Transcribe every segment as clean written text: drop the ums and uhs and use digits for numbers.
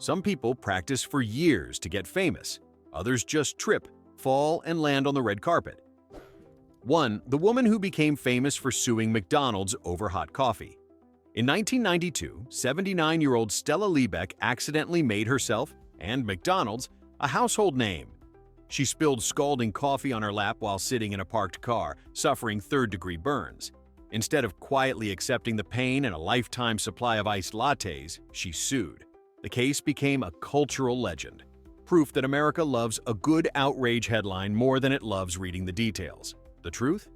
Some people practice for years to get famous. Others just trip, fall, and land on the red carpet. 1. The woman who became famous for suing McDonald's over hot coffee. In 1992, 79-year-old Stella Liebeck accidentally made herself, and McDonald's, a household name. She spilled scalding coffee on her lap while sitting in a parked car, suffering third-degree burns. Instead of quietly accepting the pain and a lifetime supply of iced lattes, she sued. The case became a cultural legend, proof that America loves a good outrage headline more than it loves reading the details. The truth?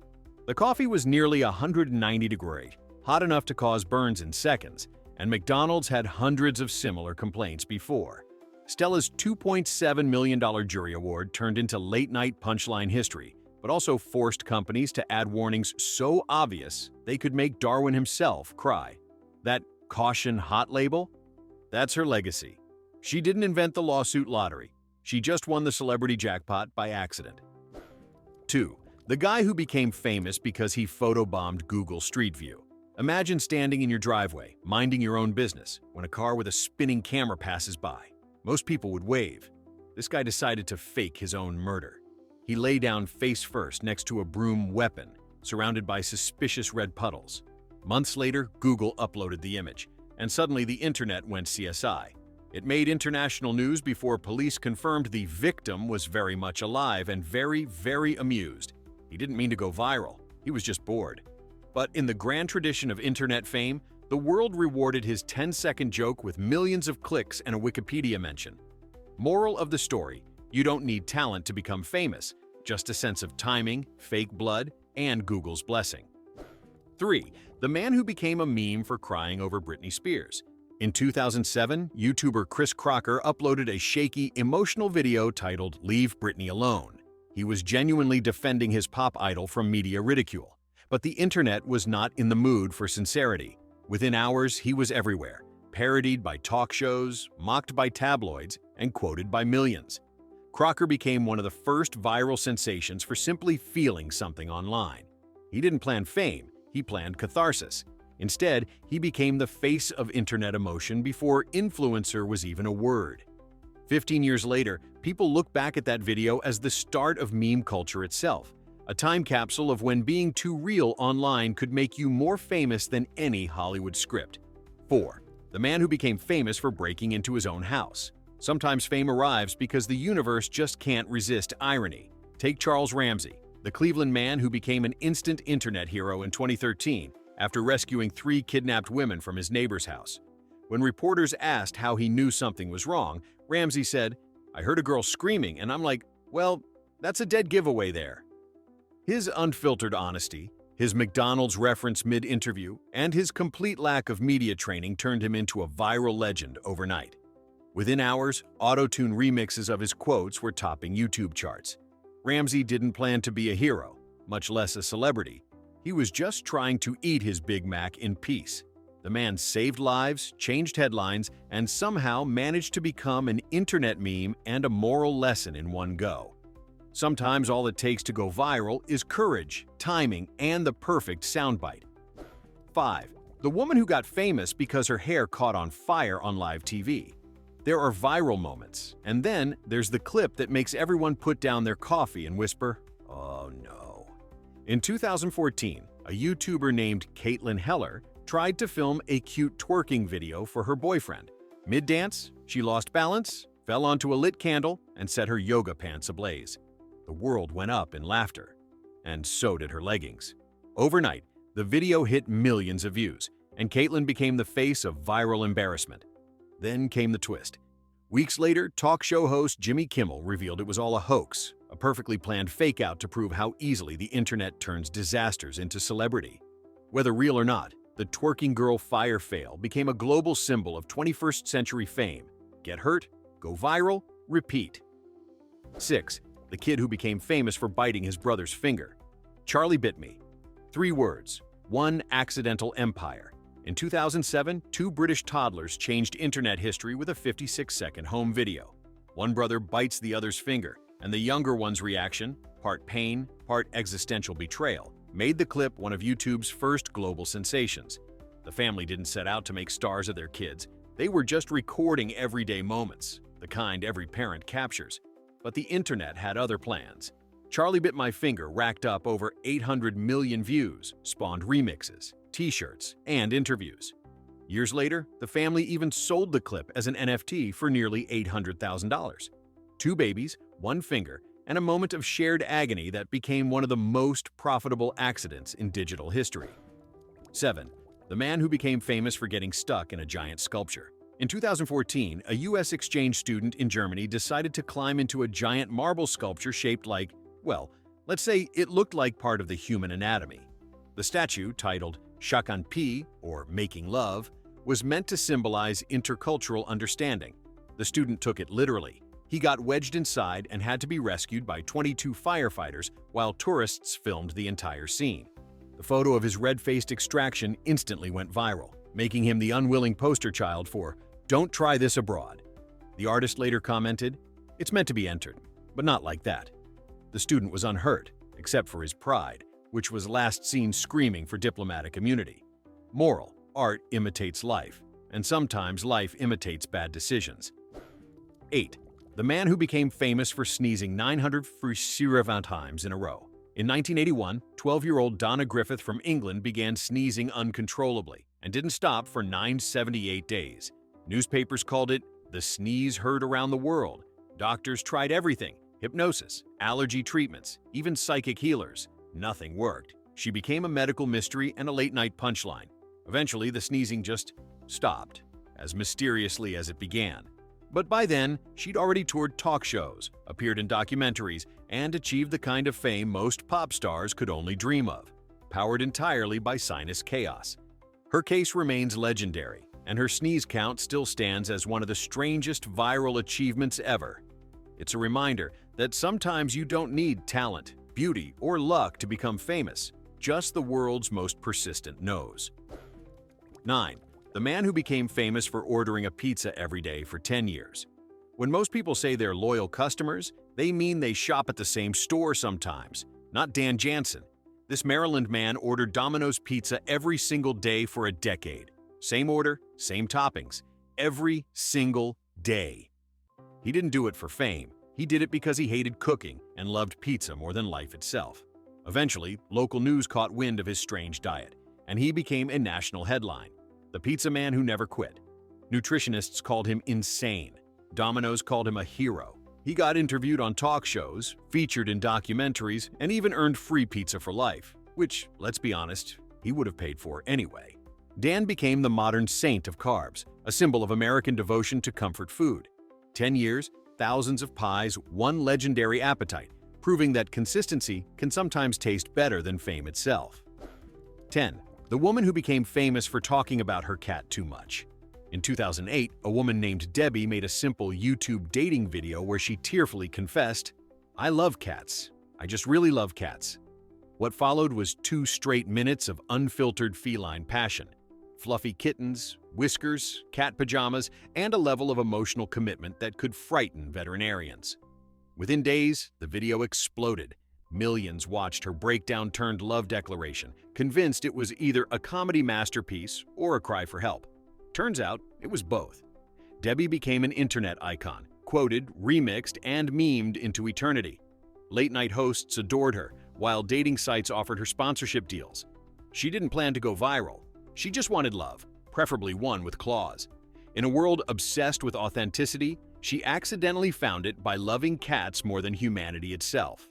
The coffee was nearly 190 degrees, hot enough to cause burns in seconds, and McDonald's had hundreds of similar complaints before. Stella's $2.7 million jury award turned into late-night punchline history, but also forced companies to add warnings so obvious they could make Darwin himself cry. That "caution hot" label? That's her legacy. She didn't invent the lawsuit lottery. She just won the celebrity jackpot by accident. 2. The guy who became famous because he photobombed Google Street View. Imagine standing in your driveway, minding your own business, when a car with a spinning camera passes by. Most people would wave. This guy decided to fake his own murder. He lay down face first next to a broom weapon, surrounded by suspicious red puddles. Months later, Google uploaded the image, and suddenly the internet went CSI. It made international news before police confirmed the victim was very much alive and very, very amused. He didn't mean to go viral. He was just bored. But in the grand tradition of internet fame, the world rewarded his 10-second joke with millions of clicks and a Wikipedia mention. Moral of the story: you don't need talent to become famous, just a sense of timing, fake blood, and Google's blessing. 3. The man who became a meme for crying over Britney Spears. In 2007, YouTuber Chris Crocker uploaded a shaky, emotional video titled "Leave Britney Alone." He was genuinely defending his pop idol from media ridicule. But the internet was not in the mood for sincerity. Within hours, he was everywhere, parodied by talk shows, mocked by tabloids, and quoted by millions. Crocker became one of the first viral sensations for simply feeling something online. He didn't plan fame, he planned catharsis. Instead, he became the face of internet emotion before influencer was even a word. 15 years later, people look back at that video as the start of meme culture itself, a time capsule of when being too real online could make you more famous than any Hollywood script. 4. The man who became famous for breaking into his own house. Sometimes fame arrives because the universe just can't resist irony. Take Charles Ramsey, the Cleveland man who became an instant internet hero in 2013 after rescuing 3 kidnapped women from his neighbor's house. When reporters asked how he knew something was wrong, Ramsey said, "I heard a girl screaming, and I'm like, well, that's a dead giveaway there." His unfiltered honesty, his McDonald's reference mid-interview, and his complete lack of media training turned him into a viral legend overnight. Within hours, auto-tune remixes of his quotes were topping YouTube charts. Ramsey didn't plan to be a hero, much less a celebrity. He was just trying to eat his Big Mac in peace. The man saved lives, changed headlines, and somehow managed to become an internet meme and a moral lesson in one go. Sometimes all it takes to go viral is courage, timing, and the perfect soundbite. 5. The woman who got famous because her hair caught on fire on live TV. There are viral moments, and then there's the clip that makes everyone put down their coffee and whisper, "Oh no." In 2014, a YouTuber named Caitlin Heller tried to film a cute twerking video for her boyfriend. Mid-dance, she lost balance, fell onto a lit candle, and set her yoga pants ablaze. The world went up in laughter, and so did her leggings. Overnight, the video hit millions of views, and Caitlin became the face of viral embarrassment. Then came the twist. Weeks later, talk show host Jimmy Kimmel revealed it was all a hoax, a perfectly planned fake-out to prove how easily the internet turns disasters into celebrity. Whether real or not, the twerking girl fire fail became a global symbol of 21st century fame. Get hurt, go viral, repeat. 6. The kid who became famous for biting his brother's finger. Charlie bit me. 3 words, 1 accidental empire. In 2007, 2 British toddlers changed internet history with a 56-second home video. One brother bites the other's finger, and the younger one's reaction, part pain, part existential betrayal, made the clip one of YouTube's first global sensations. The family didn't set out to make stars of their kids. They were just recording everyday moments, the kind every parent captures. But the internet had other plans. Charlie Bit My Finger racked up over 800 million views, spawned remixes, t-shirts, and interviews. Years later, the family even sold the clip as an NFT for nearly $800,000. 2 babies, 1 finger, and a moment of shared agony that became one of the most profitable accidents in digital history. 7. The man who became famous for getting stuck in a giant sculpture. In 2014, a U.S. exchange student in Germany decided to climb into a giant marble sculpture shaped like, well, let's say it looked like part of the human anatomy. The statue, titled Shakan Pi, or Making Love, was meant to symbolize intercultural understanding. The student took it literally. He got wedged inside and had to be rescued by 22 firefighters while tourists filmed the entire scene. The photo of his red-faced extraction instantly went viral, making him the unwilling poster child for "Don't try this abroad." The artist later commented, "It's meant to be entered, but not like that." The student was unhurt, except for his pride, which was last seen screaming for diplomatic immunity. Moral: art imitates life, and sometimes life imitates bad decisions. 8. The man who became famous for sneezing 947 times in a row. In 1981, 12-year-old Donna Griffith from England began sneezing uncontrollably and didn't stop for 978 days. Newspapers called it the sneeze heard around the world. Doctors tried everything: hypnosis, allergy treatments, even psychic healers. Nothing worked. She became a medical mystery and a late-night punchline. Eventually, the sneezing just stopped, as mysteriously as it began. But by then, she'd already toured talk shows, appeared in documentaries, and achieved the kind of fame most pop stars could only dream of, powered entirely by sinus chaos. Her case remains legendary, and her sneeze count still stands as one of the strangest viral achievements ever. It's a reminder that sometimes you don't need talent, beauty, or luck to become famous, just the world's most persistent nose. 9. The man who became famous for ordering a pizza every day for 10 years. When most people say they're loyal customers, they mean they shop at the same store sometimes. Not Dan Jansen. This Maryland man ordered Domino's pizza every single day for a decade. Same order, same toppings, every single day. He didn't do it for fame. He did it because he hated cooking and loved pizza more than life itself. Eventually, local news caught wind of his strange diet, and he became a national headline. The pizza man who never quit. Nutritionists called him insane. Domino's called him a hero. He got interviewed on talk shows, featured in documentaries, and even earned free pizza for life, which, let's be honest, he would have paid for anyway. Dan became the modern saint of carbs, a symbol of American devotion to comfort food. 10 years, thousands of pies, one legendary appetite, proving that consistency can sometimes taste better than fame itself. 10. The woman who became famous for talking about her cat too much. In 2008, a woman named Debbie made a simple YouTube dating video where she tearfully confessed, "I love cats. I just really love cats." What followed was 2 straight minutes of unfiltered feline passion. Fluffy kittens, whiskers, cat pajamas, and a level of emotional commitment that could frighten veterinarians. Within days, the video exploded. Millions watched her breakdown-turned love declaration, convinced it was either a comedy masterpiece or a cry for help. Turns out, it was both. Debbie became an internet icon, quoted, remixed, and memed into eternity. Late-night hosts adored her, while dating sites offered her sponsorship deals. She didn't plan to go viral. She just wanted love, preferably one with claws. In a world obsessed with authenticity, she accidentally found it by loving cats more than humanity itself.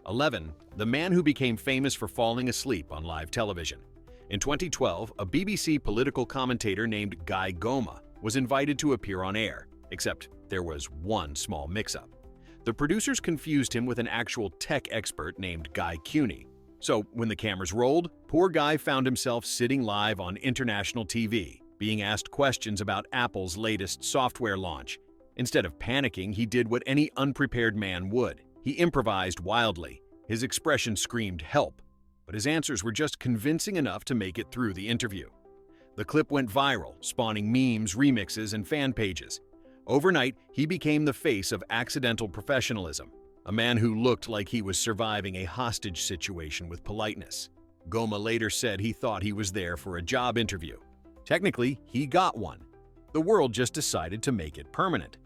11. The man who became famous for falling asleep on live television. In 2012, a BBC political commentator named Guy Goma was invited to appear on air, except there was one small mix-up. The producers confused him with an actual tech expert named Guy Cuny. So when the cameras rolled, poor Guy found himself sitting live on international TV, being asked questions about Apple's latest software launch. Instead of panicking, he did what any unprepared man would. He improvised wildly. His expression screamed help, but his answers were just convincing enough to make it through the interview. The clip went viral, spawning memes, remixes, and fan pages. Overnight, he became the face of accidental professionalism, a man who looked like he was surviving a hostage situation with politeness. Goma later said he thought he was there for a job interview. Technically, he got one. The world just decided to make it permanent.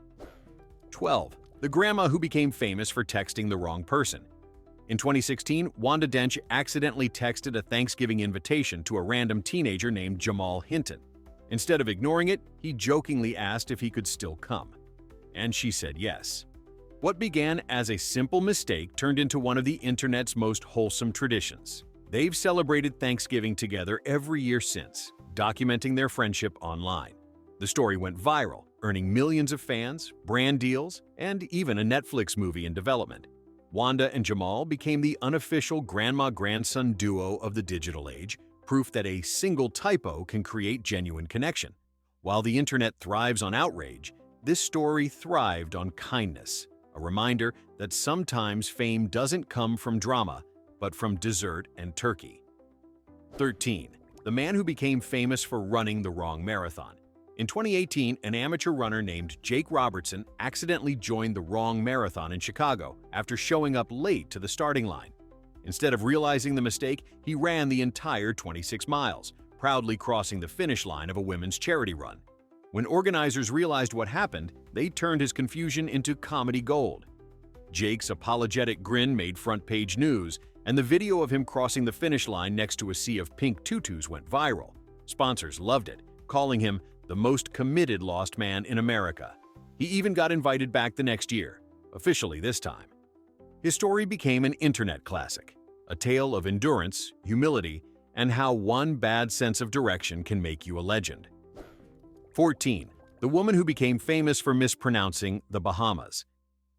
12. The grandma who became famous for texting the wrong person. In 2016, Wanda Dench accidentally texted a Thanksgiving invitation to a random teenager named Jamal Hinton. Instead of ignoring it, he jokingly asked if he could still come. And she said yes. What began as a simple mistake turned into one of the internet's most wholesome traditions. They've celebrated Thanksgiving together every year since, documenting their friendship online. The story went viral, earning millions of fans, brand deals, and even a Netflix movie in development. Wanda and Jamal became the unofficial grandma-grandson duo of the digital age, proof that a single typo can create genuine connection. While the internet thrives on outrage, this story thrived on kindness, a reminder that sometimes fame doesn't come from drama, but from dessert and turkey. 13. The man who became famous for running the wrong marathon. In 2018, an amateur runner named Jake Robertson accidentally joined the wrong marathon in Chicago after showing up late to the starting line. Instead of realizing the mistake, he ran the entire 26 miles, proudly crossing the finish line of a women's charity run. When organizers realized what happened, they turned his confusion into comedy gold. Jake's apologetic grin made front-page news, and the video of him crossing the finish line next to a sea of pink tutus went viral. Sponsors loved it, calling him the most committed lost man in America. He even got invited back the next year, officially this time. His story became an internet classic, a tale of endurance, humility, and how one bad sense of direction can make you a legend. 14. The woman who became famous for mispronouncing the Bahamas.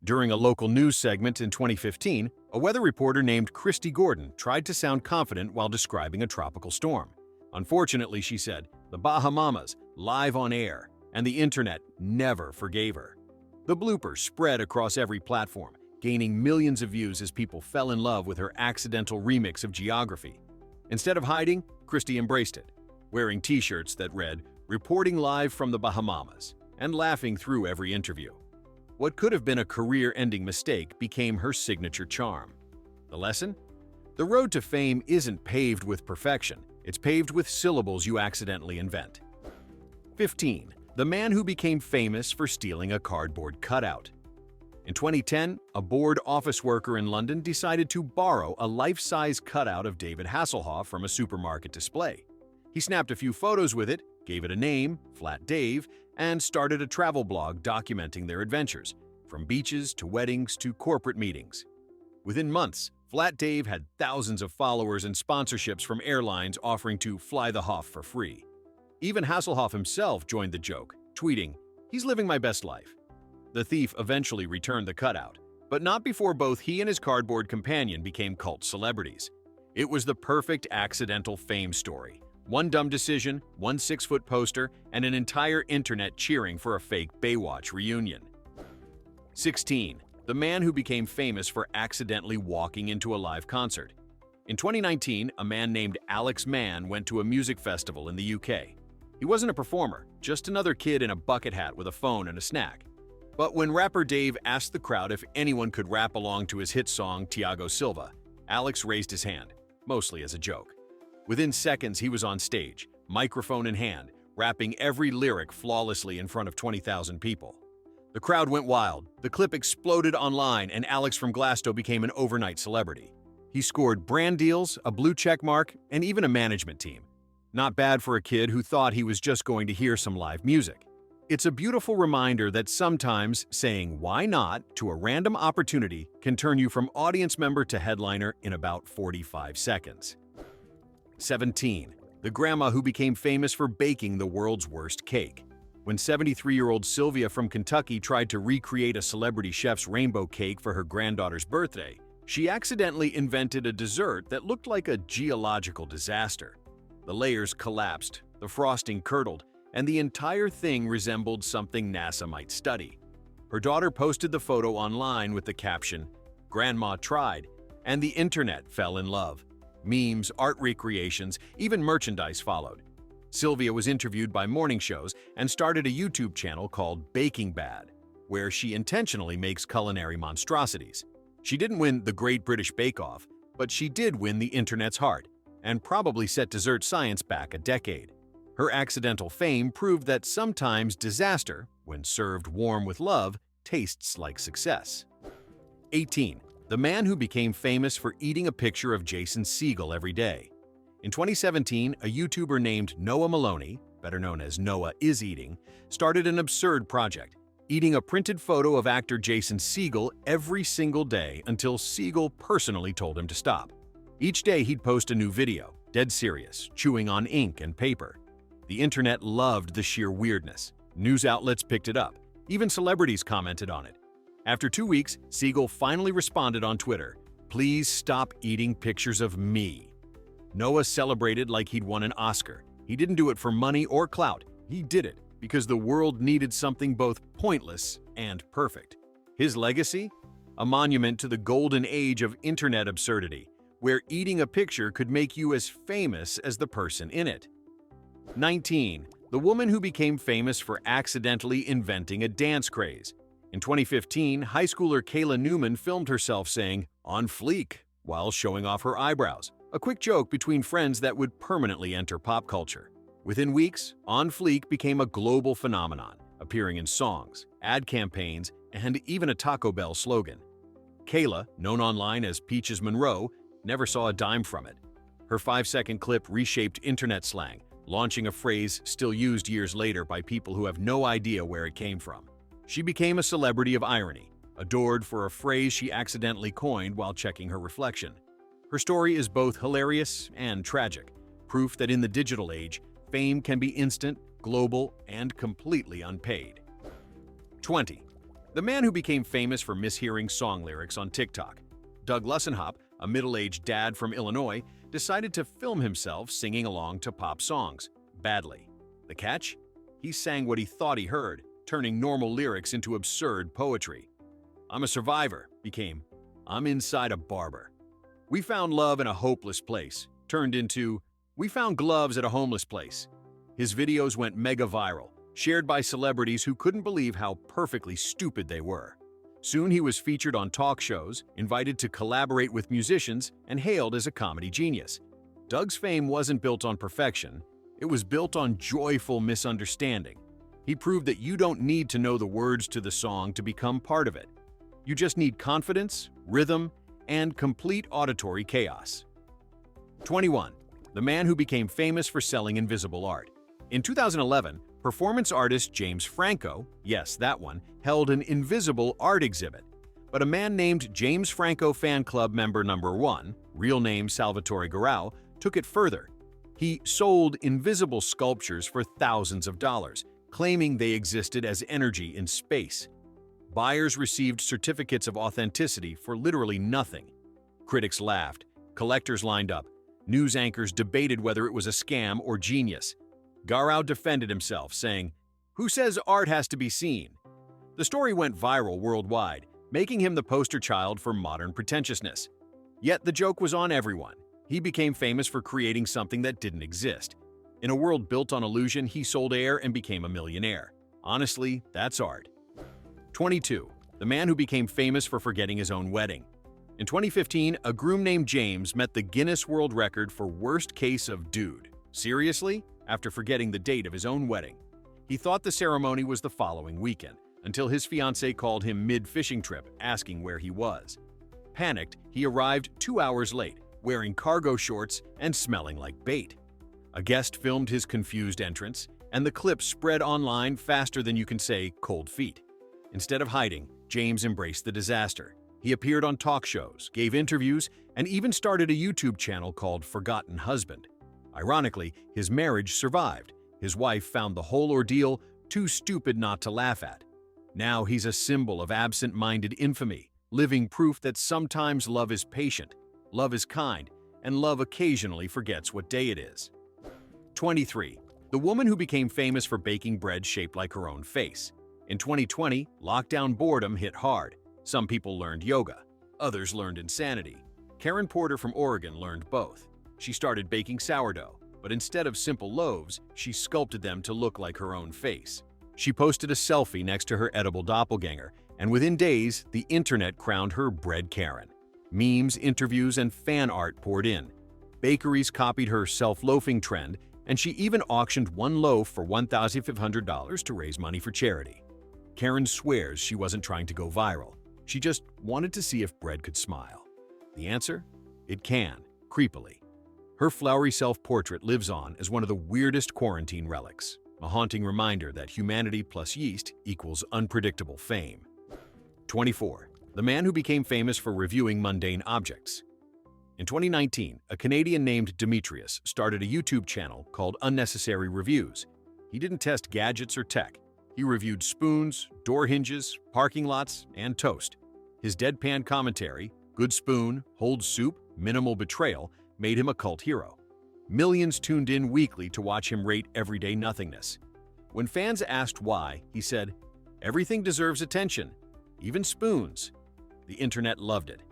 During a local news segment in 2015, a weather reporter named Christy Gordon tried to sound confident while describing a tropical storm. Unfortunately, she said, "The Bahamas," live on air, and the internet never forgave her. The blooper spread across every platform, gaining millions of views as people fell in love with her accidental remix of geography. Instead of hiding, Christy embraced it, wearing t-shirts that read, "Reporting live from the Bahamas," and laughing through every interview. What could have been a career-ending mistake became her signature charm. The lesson? The road to fame isn't paved with perfection, it's paved with syllables you accidentally invent. 15. The man who became famous for stealing a cardboard cutout. In 2010, a bored office worker in London decided to borrow a life-size cutout of David Hasselhoff from a supermarket display. He snapped a few photos with it, gave it a name, Flat Dave, and started a travel blog documenting their adventures, from beaches to weddings to corporate meetings. Within months, Flat Dave had thousands of followers and sponsorships from airlines offering to fly the Hoff for free. Even Hasselhoff himself joined the joke, tweeting, "He's living my best life." The thief eventually returned the cutout, but not before both he and his cardboard companion became cult celebrities. It was the perfect accidental fame story. One dumb decision, one 6-foot poster, and an entire internet cheering for a fake Baywatch reunion. 16. The man who became famous for accidentally walking into a live concert. In 2019, a man named Alex Mann went to a music festival in the UK. He wasn't a performer, just another kid in a bucket hat with a phone and a snack. But when rapper Dave asked the crowd if anyone could rap along to his hit song Thiago Silva, Alex raised his hand, mostly as a joke. Within seconds, he was on stage, microphone in hand, rapping every lyric flawlessly in front of 20,000 people. The crowd went wild, the clip exploded online, and Alex from Glasgow became an overnight celebrity. He scored brand deals, a blue check mark, and even a management team. Not bad for a kid who thought he was just going to hear some live music. It's a beautiful reminder that sometimes saying "why not" to a random opportunity can turn you from audience member to headliner in about 45 seconds. 17. The grandma who became famous for baking the world's worst cake. When 73-year-old Sylvia from Kentucky tried to recreate a celebrity chef's rainbow cake for her granddaughter's birthday, she accidentally invented a dessert that looked like a geological disaster. The layers collapsed, the frosting curdled, and the entire thing resembled something NASA might study. Her daughter posted the photo online with the caption, "Grandma tried," and the internet fell in love. Memes, art recreations, even merchandise followed. Sylvia was interviewed by morning shows and started a YouTube channel called Baking Bad, where she intentionally makes culinary monstrosities. She didn't win the Great British Bake Off, but she did win the internet's heart, and probably set dessert science back a decade. Her accidental fame proved that sometimes disaster, when served warm with love, tastes like success. 18. The man who became famous for eating a picture of Jason Segel every day. In 2017, a YouTuber named Noah Maloney, better known as Noah Is Eating, started an absurd project, eating a printed photo of actor Jason Segel every single day until Segel personally told him to stop. Each day he'd post a new video, dead serious, chewing on ink and paper. The internet loved the sheer weirdness. News outlets picked it up. Even celebrities commented on it. After 2 weeks, Segel finally responded on Twitter, "Please stop eating pictures of me." Noah celebrated like he'd won an Oscar. He didn't do it for money or clout. He did it because the world needed something both pointless and perfect. His legacy? A monument to the golden age of internet absurdity, where eating a picture could make you as famous as the person in it. 19. The woman who became famous for accidentally inventing a dance craze. In 2015, high schooler Kayla Newman filmed herself saying, "on fleek," while showing off her eyebrows, a quick joke between friends that would permanently enter pop culture. Within weeks, "on fleek" became a global phenomenon, appearing in songs, ad campaigns, and even a Taco Bell slogan. Kayla, known online as Peaches Monroe, never saw a dime from it. Her 5-second clip reshaped internet slang, launching a phrase still used years later by people who have no idea where it came from. She became a celebrity of irony, adored for a phrase she accidentally coined while checking her reflection. Her story is both hilarious and tragic, proof that in the digital age, fame can be instant, global, and completely unpaid. 20. The man who became famous for mishearing song lyrics on TikTok. Doug Lussenhop, a middle-aged dad from Illinois, decided to film himself singing along to pop songs, badly. The catch? He sang what he thought he heard, turning normal lyrics into absurd poetry. "I'm a survivor" became, "I'm inside a barber." "We found love in a hopeless place" turned into, "We found gloves at a homeless place." His videos went mega viral, shared by celebrities who couldn't believe how perfectly stupid they were. Soon he was featured on talk shows, invited to collaborate with musicians, and hailed as a comedy genius. Doug's fame wasn't built on perfection, it was built on joyful misunderstanding. He proved that you don't need to know the words to the song to become part of it. You just need confidence, rhythm, and complete auditory chaos. 21. The man who became famous for selling invisible art. In 2011, performance artist James Franco, yes, that one, held an invisible art exhibit. But a man named James Franco Fan Club member number 1, real name Salvatore Garau, took it further. He sold invisible sculptures for thousands of dollars, claiming they existed as energy in space. Buyers received certificates of authenticity for literally nothing. Critics laughed, collectors lined up, news anchors debated whether it was a scam or genius. Garau defended himself, saying, "Who says art has to be seen?" The story went viral worldwide, making him the poster child for modern pretentiousness. Yet the joke was on everyone. He became famous for creating something that didn't exist. In a world built on illusion, he sold air and became a millionaire. Honestly, that's art. 22. The man who became famous for forgetting his own wedding. In 2015, a groom named James met the Guinness World Record for worst case of dude. Seriously? After forgetting the date of his own wedding. He thought the ceremony was the following weekend, until his fiancée called him mid-fishing trip, asking where he was. Panicked, he arrived 2 hours late, wearing cargo shorts and smelling like bait. A guest filmed his confused entrance, and the clip spread online faster than you can say cold feet. Instead of hiding, James embraced the disaster. He appeared on talk shows, gave interviews, and even started a YouTube channel called Forgotten Husband. Ironically, his marriage survived. His wife found the whole ordeal too stupid not to laugh at. Now he's a symbol of absent-minded infamy, living proof that sometimes love is patient, love is kind, and love occasionally forgets what day it is. 23. The woman who became famous for baking bread shaped like her own face. In 2020, lockdown boredom hit hard. Some people learned yoga. Others learned insanity. Karen Porter from Oregon learned both. She started baking sourdough, but instead of simple loaves, she sculpted them to look like her own face. She posted a selfie next to her edible doppelganger, and within days, the internet crowned her Bread Karen. Memes, interviews, and fan art poured in. Bakeries copied her self-loafing trend, and she even auctioned one loaf for $1,500 to raise money for charity. Karen swears she wasn't trying to go viral. She just wanted to see if bread could smile. The answer? It can, creepily. Her flowery self-portrait lives on as one of the weirdest quarantine relics, a haunting reminder that humanity plus yeast equals unpredictable fame. 24. The man who became famous for reviewing mundane objects. In 2019, a Canadian named Demetrius started a YouTube channel called Unnecessary Reviews. He didn't test gadgets or tech. He reviewed spoons, door hinges, parking lots, and toast. His deadpan commentary, good spoon, holds soup, minimal betrayal, made him a cult hero. Millions tuned in weekly to watch him rate everyday nothingness. When fans asked why, he said, "Everything deserves attention, even spoons." The internet loved it.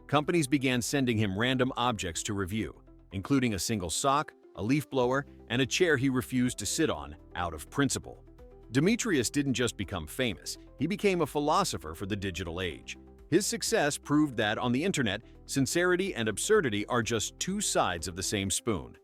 Companies began sending him random objects to review, including a single sock, a leaf blower, and a chair he refused to sit on out of principle. Demetrius didn't just become famous, he became a philosopher for the digital age. His success proved that on the internet, sincerity and absurdity are just two sides of the same spoon.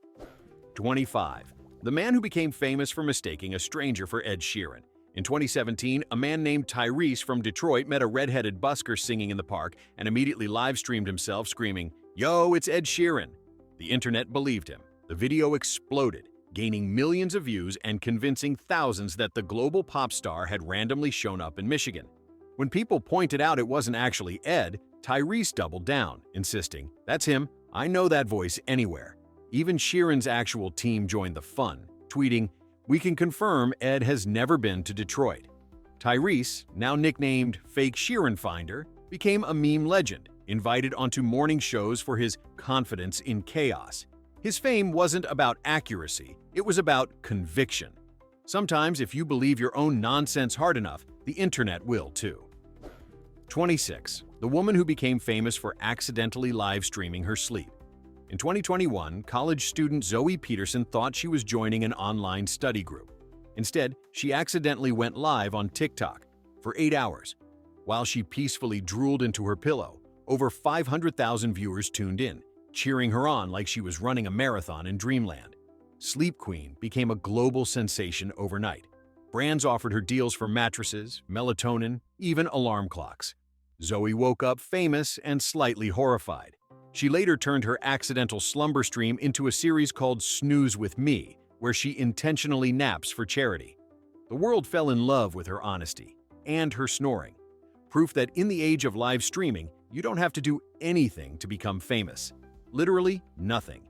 25. The man who became famous for mistaking a stranger for Ed Sheeran. In 2017, a man named Tyrese from Detroit met a red-headed busker singing in the park and immediately live-streamed himself screaming, "Yo, it's Ed Sheeran!" The internet believed him. The video exploded, gaining millions of views and convincing thousands that the global pop star had randomly shown up in Michigan. When people pointed out it wasn't actually Ed, Tyrese doubled down, insisting, "That's him. I know that voice anywhere." Even Sheeran's actual team joined the fun, tweeting, "We can confirm Ed has never been to Detroit." Tyrese, now nicknamed Fake Sheeran Finder, became a meme legend, invited onto morning shows for his confidence in chaos. His fame wasn't about accuracy, it was about conviction. Sometimes if you believe your own nonsense hard enough, the internet will too. 26. The woman who became famous for accidentally live-streaming her sleep. In 2021, college student Zoe Peterson thought she was joining an online study group. Instead, she accidentally went live on TikTok for 8 hours. While she peacefully drooled into her pillow, over 500,000 viewers tuned in, cheering her on like she was running a marathon in dreamland. Sleep Queen became a global sensation overnight. Brands offered her deals for mattresses, melatonin, even alarm clocks. Zoe woke up famous and slightly horrified. She later turned her accidental slumber stream into a series called Snooze with Me, where she intentionally naps for charity. The world fell in love with her honesty and her snoring. Proof that in the age of live streaming, you don't have to do anything to become famous. Literally nothing.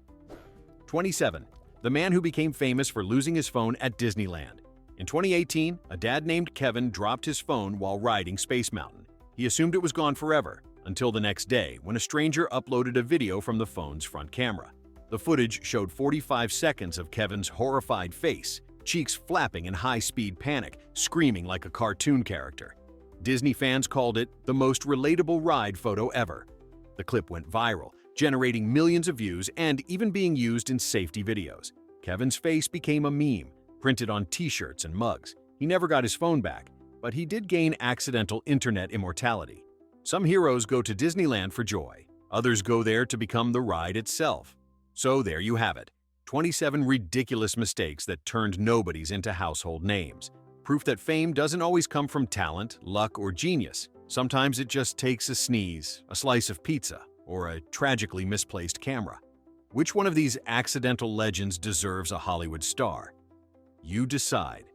27. The man who became famous for losing his phone at Disneyland. In 2018, a dad named Kevin dropped his phone while riding Space Mountain. He assumed it was gone forever, until the next day when a stranger uploaded a video from the phone's front camera. The footage showed 45 seconds of Kevin's horrified face, cheeks flapping in high-speed panic, screaming like a cartoon character. Disney fans called it the most relatable ride photo ever. The clip went viral, generating millions of views and even being used in safety videos. Kevin's face became a meme, printed on t-shirts and mugs. He never got his phone back, but he did gain accidental internet immortality. Some heroes go to Disneyland for joy. Others go there to become the ride itself. So there you have it. 27 ridiculous mistakes that turned nobodies into household names. Proof that fame doesn't always come from talent, luck, or genius. Sometimes it just takes a sneeze, a slice of pizza, or a tragically misplaced camera. Which one of these accidental legends deserves a Hollywood star? You decide.